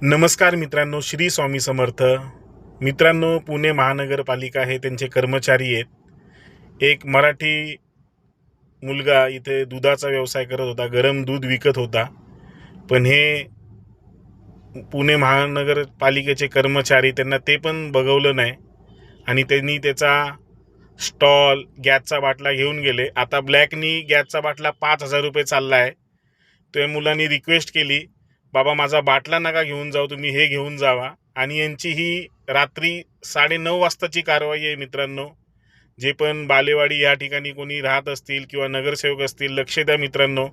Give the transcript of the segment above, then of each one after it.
नमस्कार मित्रांनो, श्री स्वामी समर्थ. मित्रांनो, पुणे महानगरपालिका हे त्यांचे कर्मचारी आहेत. एक मराठी मुलगा इथे दुधाचा व्यवसाय करत होता, गरम दूध विकत होता. पण हे पुणे महानगरपालिकेचे कर्मचारी त्यांना ते पण बघवलं नाही आणि त्यांनी त्याचा स्टॉल, गॅसचा बाटला घेऊन गेले. आता ब्लॅकनी गॅसचा बाटला 5,000 रुपये चालला आहे. त्या मुलांनी रिक्वेस्ट केली, बाबा माझा बाटला नका घेऊन जाऊ, तुम्ही हे घेऊन जावा. आणि यांची ही रात्री 9:30 वाजताची कारवाई आहे. मित्रांनो, जे पण बालेवाडी या ठिकाणी कोणी राहत असतील किंवा नगरसेवक असतील, लक्ष द्या मित्रांनो.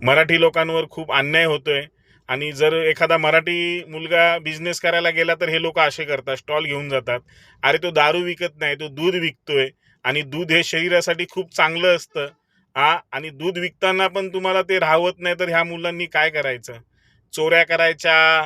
मराठी लोकांवर खूप अन्याय होतोय. आणि जर एखादा मराठी मुलगा बिझनेस करायला गेला तर हे लोक असे करतात, स्टॉल घेऊन जातात. अरे तो दारू विकत नाही, तो दूध विकतोय. आणि दूध हे शरीरासाठी खूप चांगलं असतं. आणि दूध विकताना पण तुम्हाला ते राहवत नाही, तर ह्या मुलांनी काय करायचं? चोऱ्या करायच्या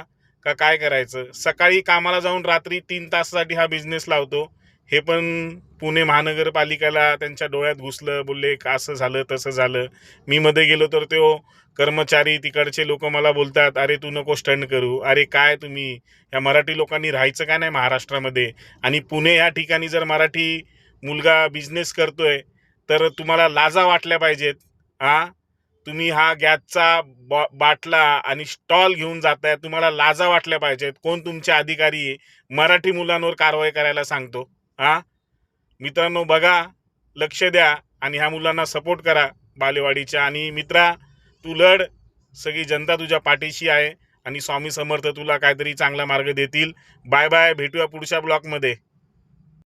का काय करायचं? सकाळी कामाला जाऊन रात्री 3 तासासाठी हा बिझनेस लावतो. हे पण पुणे महानगरपालिकेला त्यांच्या डोळ्यात घुसलं. बोलले का असं झालं तसं झालं. मी मध्ये गेलो तर तो कर्मचारी, तिकडचे लोक मला बोलतात, अरे तू नको स्टंट करू. अरे काय तुम्ही या मराठी लोकांनी राहायचं का नाही महाराष्ट्रामध्ये? आणि पुणे या ठिकाणी जर मराठी मुलगा बिझनेस करतोय तर तुम्हाला लाजा वाटल्या पाहिजेत. तुम्ही हा गॅसचा बाटला आणि स्टॉल घेऊन जाताय, तुम्हाला लाजा वाटल्या पाहिजेत. कोण तुमचे अधिकारी आहे मराठी मुलांवर कारवाई करायला सांगतो? मित्रांनो, बघा, लक्ष द्या आणि ह्या मुलांना सपोर्ट करा बालेवाडीच्या. आणि मित्रा, तू लढ, सगळी जनता तुझ्या पाठीशी आहे आणि स्वामी समर्थ तुला काहीतरी चांगला मार्ग देतील. बाय बाय, भेटूया पुढच्या ब्लॉगमध्ये.